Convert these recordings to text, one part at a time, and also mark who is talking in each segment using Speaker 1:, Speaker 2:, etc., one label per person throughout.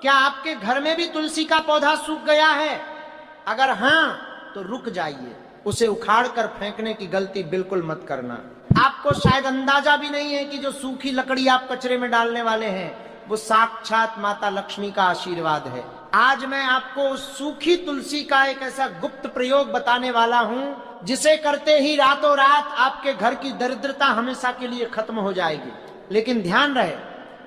Speaker 1: क्या आपके घर में भी तुलसी का पौधा सूख गया है? अगर हां तो रुक जाइए, उसे उखाड़ कर फेंकने की गलती बिल्कुल मत करना। आपको शायद अंदाजा भी नहीं है कि जो सूखी लकड़ी आप कचरे में डालने वाले हैं वो साक्षात माता लक्ष्मी का आशीर्वाद है। आज मैं आपको उस सूखी तुलसी का एक ऐसा गुप्त प्रयोग बताने वाला हूं जिसे करते ही रातों रात आपके घर की दरिद्रता हमेशा के लिए खत्म हो जाएगी। लेकिन ध्यान रहे,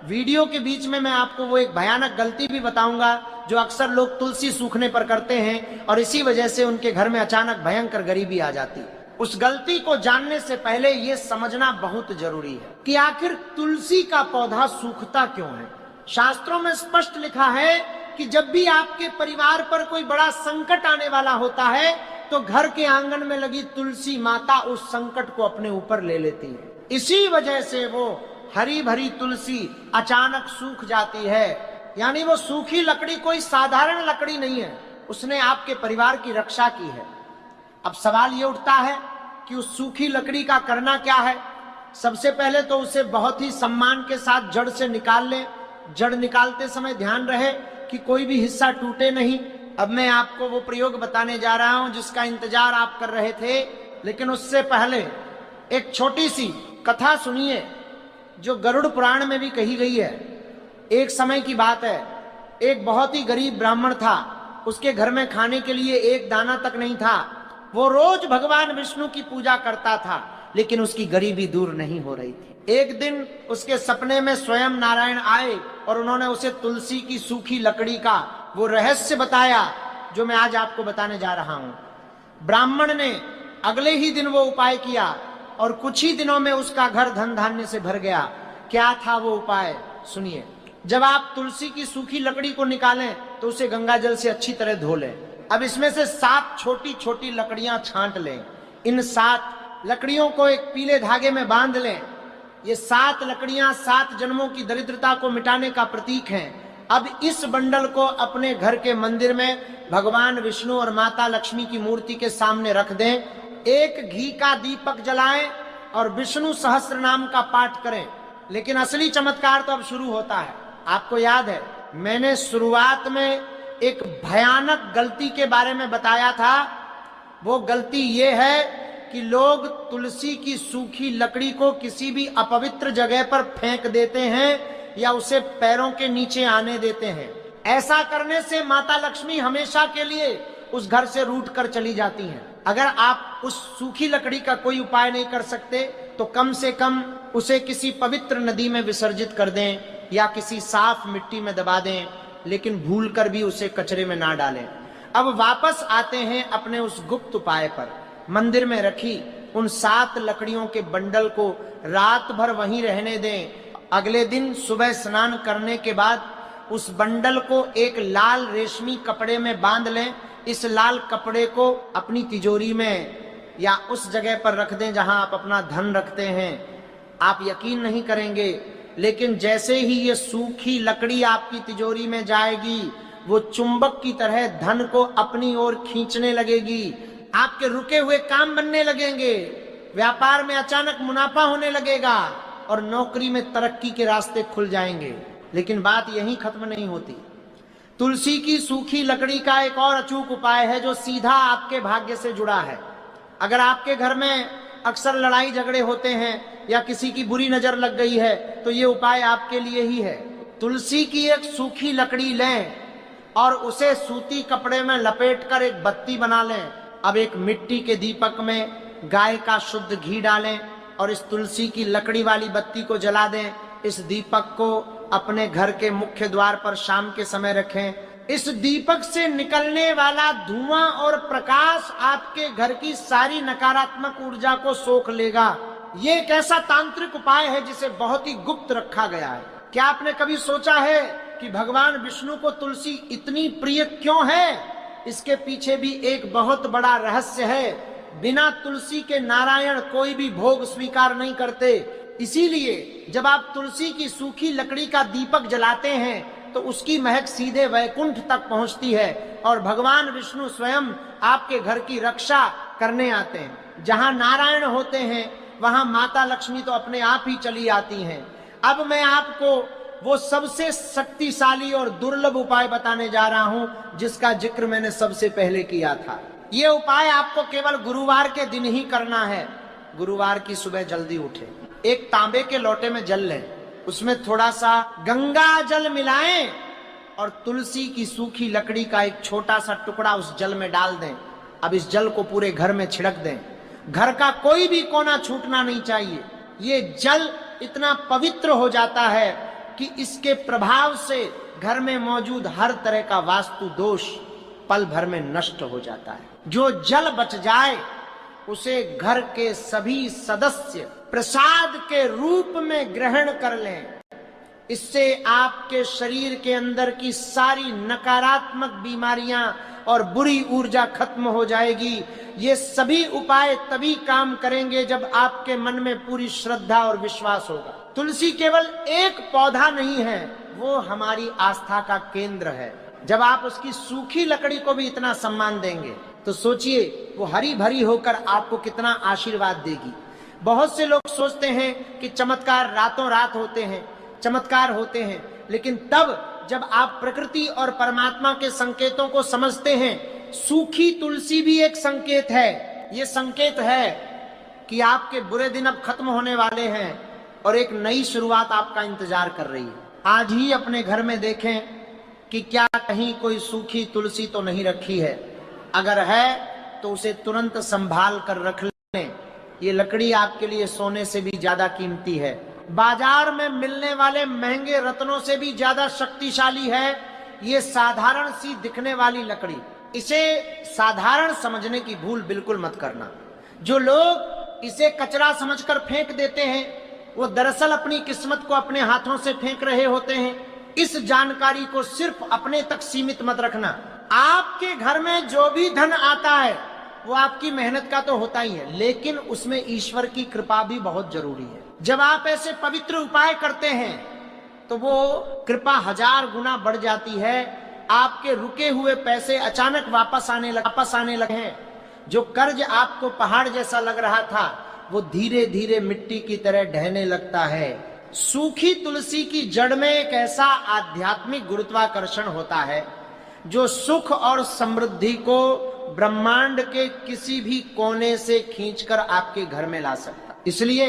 Speaker 1: वीडियो के बीच में मैं आपको वो एक भयानक गलती भी बताऊंगा जो अक्सर लोग तुलसी सूखने पर करते हैं और इसी वजह से उनके घर में अचानक भयंकर गरीबी आ जाती है। उस गलती को जानने से पहले ये समझना बहुत जरूरी है कि आखिर तुलसी का पौधा सूखता क्यों है। शास्त्रों में स्पष्ट लिखा है कि जब भी आपके परिवार पर कोई बड़ा संकट आने वाला होता है तो घर के आंगन में लगी तुलसी माता उस संकट को अपने ऊपर ले लेती है। इसी वजह से वो हरी भरी तुलसी अचानक सूख जाती है। यानी वो सूखी लकड़ी कोई साधारण लकड़ी नहीं है, उसने आपके परिवार की रक्षा की है। अब सवाल ये उठता है कि उस सूखी लकड़ी का करना क्या है। सबसे पहले तो उसे बहुत ही सम्मान के साथ जड़ से निकाल लें। जड़ निकालते समय ध्यान रहे कि कोई भी हिस्सा टूटे नहीं। अब मैं आपको वो प्रयोग बताने जा रहा हूं जिसका इंतजार आप कर रहे थे, लेकिन उससे पहले एक छोटी सी कथा सुनिए जो गरुड़ पुराण में भी कही गई है। एक समय की बात है, एक बहुत ही गरीब ब्राह्मण था। उसके घर में खाने के लिए एक दाना तक नहीं था। वो रोज भगवान विष्णु की पूजा करता था, लेकिन उसकी गरीबी दूर नहीं हो रही थी। एक दिन उसके सपने में स्वयं नारायण आए और उन्होंने उसे तुलसी की सूखी लकड़ी का वो रहस्य बताया जो मैं आज आपको बताने जा रहा हूं। ब्राह्मण ने अगले ही दिन वो उपाय किया और कुछ ही दिनों में उसका घर धन धान्य से भर गया। क्या था वो उपाय, सुनिए। जब आप तुलसी की सूखी लकड़ी को निकालें तो उसे गंगा जल से अच्छी तरह धो लें। अब इसमें से 7 छोटी छोटी लकड़ियां छांट लें। इन 7 लकड़ियों को एक पीले धागे में बांध लें। ये 7 लकड़ियां 7 जन्मों की दरिद्रता को मिटाने का प्रतीक हैं। अब इस बंडल को अपने घर के मंदिर में भगवान विष्णु और माता लक्ष्मी की मूर्ति के सामने रख दें। एक घी का दीपक जलाएं और विष्णु सहस्त्र नाम का पाठ करें। लेकिन असली चमत्कार तो अब शुरू होता है। आपको याद है मैंने शुरुआत में एक भयानक गलती के बारे में बताया था। वो गलती ये है कि लोग तुलसी की सूखी लकड़ी को किसी भी अपवित्र जगह पर फेंक देते हैं या उसे पैरों के नीचे आने देते हैं। ऐसा करने से माता लक्ष्मी हमेशा के लिए उस घर से रूठ कर चली जाती हैं। अगर आप उस सूखी लकड़ी का कोई उपाय नहीं कर सकते तो कम से कम उसे किसी पवित्र नदी में विसर्जित कर दें या किसी साफ मिट्टी में दबा दें, लेकिन भूलकर भी उसे कचरे में ना डालें। अब वापस आते हैं अपने उस गुप्त उपाय पर। मंदिर में रखी उन 7 लकड़ियों के बंडल को रात भर वहीं रहने दें। अगले दिन सुबह स्नान करने के बाद उस बंडल को एक लाल रेशमी कपड़े में बांध लें। इस लाल कपड़े को अपनी तिजोरी में या उस जगह पर रख दें जहां आप अपना धन रखते हैं। आप यकीन नहीं करेंगे, लेकिन जैसे ही ये सूखी लकड़ी आपकी तिजोरी में जाएगी वो चुंबक की तरह धन को अपनी ओर खींचने लगेगी। आपके रुके हुए काम बनने लगेंगे, व्यापार में अचानक मुनाफा होने लगेगा और नौकरी में तरक्की के रास्ते खुल जाएंगे। लेकिन बात यहीं खत्म नहीं होती। तुलसी की सूखी लकड़ी का एक और अचूक उपाय है जो सीधा आपके भाग्य से जुड़ा है। अगर आपके घर में अक्सर लड़ाई झगड़े होते हैं या किसी की बुरी नजर लग गई है तो ये उपाय आपके लिए ही है। तुलसी की एक सूखी लकड़ी लें और उसे सूती कपड़े में लपेटकर एक बत्ती बना लें। अब एक मिट्टी के दीपक में गाय का शुद्ध घी डालें और इस तुलसी की लकड़ी वाली बत्ती को जला दें। इस दीपक को अपने घर के मुख्य द्वार पर शाम के समय रखें। इस दीपक से निकलने वाला धुआं और प्रकाश आपके घर की सारी नकारात्मक ऊर्जा को सोख लेगा। ये एक ऐसा तांत्रिक उपाय है जिसे बहुत ही गुप्त रखा गया है। क्या आपने कभी सोचा है कि भगवान विष्णु को तुलसी इतनी प्रिय क्यों है? इसके पीछे भी एक बहुत बड़ा रहस्य है। बिना तुलसी के नारायण कोई भी भोग स्वीकार नहीं करते। इसीलिए जब आप तुलसी की सूखी लकड़ी का दीपक जलाते हैं तो उसकी महक सीधे वैकुंठ तक पहुंचती है और भगवान विष्णु स्वयं आपके घर की रक्षा करने आते हैं। जहां नारायण होते हैं वहां माता लक्ष्मी तो अपने आप ही चली आती हैं। अब मैं आपको वो सबसे शक्तिशाली और दुर्लभ उपाय बताने जा रहा हूं, जिसका जिक्र मैंने सबसे पहले किया था। ये उपाय आपको केवल गुरुवार के दिन ही करना है। गुरुवार की सुबह जल्दी उठे, एक तांबे के लोटे में जल लें, उसमें थोड़ा सा गंगा जल मिलाएं और तुलसी की सूखी लकड़ी का एक छोटा सा टुकड़ा उस जल में डाल दें। अब इस जल को पूरे घर में छिड़क दें। घर का कोई भी कोना छूटना नहीं चाहिए। ये जल इतना पवित्र हो जाता है कि इसके प्रभाव से घर में मौजूद हर तरह का वास्तु दोष पल भर में नष्ट हो जाता है। जो जल बच जाए उसे घर के सभी सदस्य प्रसाद के रूप में ग्रहण कर लें। इससे आपके शरीर के अंदर की सारी नकारात्मक बीमारियां और बुरी ऊर्जा खत्म हो जाएगी। ये सभी उपाय तभी काम करेंगे जब आपके मन में पूरी श्रद्धा और विश्वास होगा। तुलसी केवल एक पौधा नहीं है, वो हमारी आस्था का केंद्र है। जब आप उसकी सूखी लकड़ी को भी इतना सम्मान देंगे तो सोचिए वो हरी भरी होकर आपको कितना आशीर्वाद देगी। बहुत से लोग सोचते हैं कि चमत्कार रातों रात होते हैं, चमत्कार होते हैं, लेकिन तब जब आप प्रकृति और परमात्मा के संकेतों को समझते हैं। सूखी तुलसी भी एक संकेत है। ये संकेत है कि आपके बुरे दिन अब खत्म होने वाले हैं और एक नई शुरुआत आपका इंतजार कर रही है। आज ही अपने घर में देखें कि क्या कहीं कोई सूखी तुलसी तो नहीं रखी है। अगर है तो उसे तुरंत संभाल कर रख लें। ये लकड़ी आपके लिए सोने से भी ज्यादा कीमती है। बाजार में मिलने वाले महंगे रत्नों से भी ज्यादा शक्तिशाली है ये साधारण सी दिखने वाली लकड़ी। इसे साधारण समझने की भूल बिल्कुल मत करना। जो लोग इसे कचरा समझकर फेंक देते हैं वो दरअसल अपनी किस्मत को अपने हाथों से फेंक रहे होते हैं। इस जानकारी को सिर्फ अपने तक सीमित मत रखना। आपके घर में जो भी धन आता है वो आपकी मेहनत का तो होता ही है, लेकिन उसमें ईश्वर की कृपा भी बहुत जरूरी है। जब आप ऐसे पवित्र उपाय करते हैं तो वो कृपा 1000 गुना बढ़ जाती है। आपके रुके हुए पैसे अचानक वापस आने लगे हैं। जो कर्ज आपको पहाड़ जैसा लग रहा था वो धीरे धीरे मिट्टी की तरह ढहने लगता है। सूखी तुलसी की जड़ में एक ऐसा आध्यात्मिक गुरुत्वाकर्षण होता है जो सुख और समृद्धि को ब्रह्मांड के किसी भी कोने से खींचकर आपके घर में ला सकता। इसलिए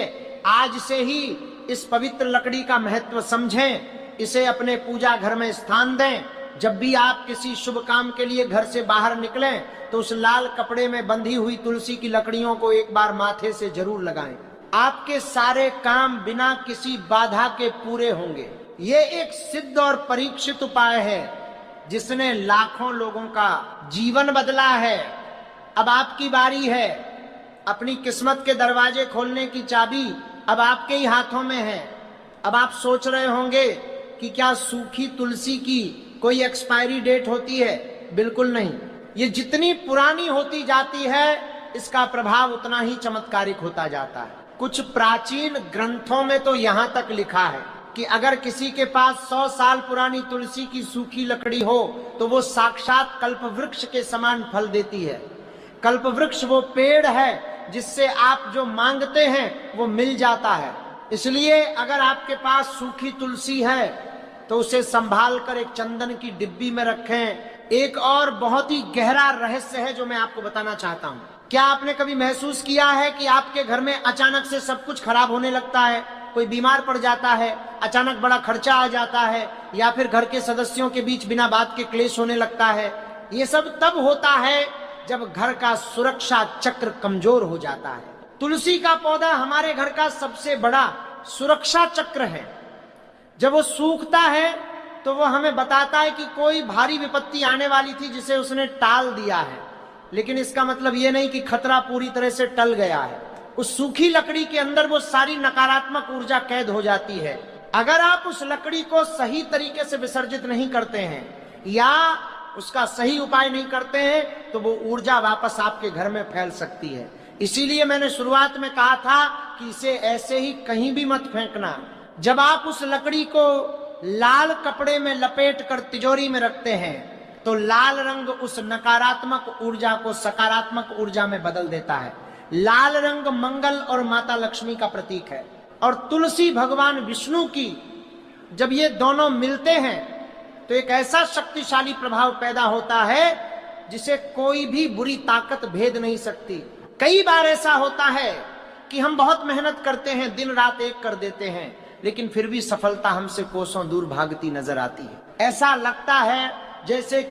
Speaker 1: आज से ही इस पवित्र लकड़ी का महत्व समझें, इसे अपने पूजा घर में स्थान दें। जब भी आप किसी शुभ काम के लिए घर से बाहर निकलें तो उस लाल कपड़े में बंधी हुई तुलसी की लकड़ियों को एक बार माथे से जरूर लगाएं। आपके सारे काम बिना किसी बाधा के पूरे होंगे। ये एक सिद्ध और परीक्षित उपाय है जिसने लाखों लोगों का जीवन बदला है। अब आपकी बारी है। अपनी किस्मत के दरवाजे खोलने की चाबी अब आपके ही हाथों में है। अब आप सोच रहे होंगे कि क्या सूखी तुलसी की कोई एक्सपायरी डेट होती है? बिल्कुल नहीं। ये जितनी पुरानी होती जाती है इसका प्रभाव उतना ही चमत्कारिक होता जाता है। कुछ प्राचीन ग्रंथों में तो यहाँ तक लिखा है कि अगर किसी के पास 100 साल पुरानी तुलसी की सूखी लकड़ी हो तो वो साक्षात कल्पवृक्ष के समान फल देती है। कल्पवृक्ष वो पेड़ है जिससे आप जो मांगते हैं वो मिल जाता है। इसलिए अगर आपके पास सूखी तुलसी है तो उसे संभाल कर एक चंदन की डिब्बी में रखें। एक और बहुत ही गहरा रहस्य है जो मैं आपको बताना चाहता हूँ। क्या आपने कभी महसूस किया है कि आपके घर में अचानक से सब कुछ खराब होने लगता है? कोई बीमार पड़ जाता है, अचानक बड़ा खर्चा आ जाता है, या फिर घर के सदस्यों के बीच बिना बात के क्लेश होने लगता है। ये सब तब होता है जब घर का सुरक्षा चक्र कमजोर हो जाता है। तुलसी का पौधा हमारे घर का सबसे बड़ा सुरक्षा चक्र है। जब वो सूखता है तो वो हमें बताता है कि कोई भारी विपत्ति आने वाली थी जिसे उसने टाल दिया है, लेकिन इसका मतलब ये नहीं कि खतरा पूरी तरह से टल गया है। उस सूखी लकड़ी के अंदर वो सारी नकारात्मक ऊर्जा कैद हो जाती है। अगर आप उस लकड़ी को सही तरीके से विसर्जित नहीं करते हैं या उसका सही उपाय नहीं करते हैं तो वो ऊर्जा वापस आपके घर में फैल सकती है। इसीलिए मैंने शुरुआत में कहा था कि इसे ऐसे ही कहीं भी मत फेंकना। जब आप उस लकड़ी को लाल कपड़े में लपेट कर तिजोरी में रखते हैं तो लाल रंग उस नकारात्मक ऊर्जा को सकारात्मक ऊर्जा में बदल देता है। लाल रंग मंगल और माता लक्ष्मी का प्रतीक है और तुलसी भगवान विष्णु की जब ये दोनों मिलते हैं तो एक ऐसा शक्तिशाली प्रभाव पैदा होता है जिसे कोई भी बुरी ताकत भेद नहीं सकती। कई बार ऐसा होता है कि हम बहुत मेहनत करते हैं, दिन रात एक कर देते हैं, लेकिन फिर भी सफलता हमसे कोसों दूर भागती नजर आती है। ऐसा लगता है जैसे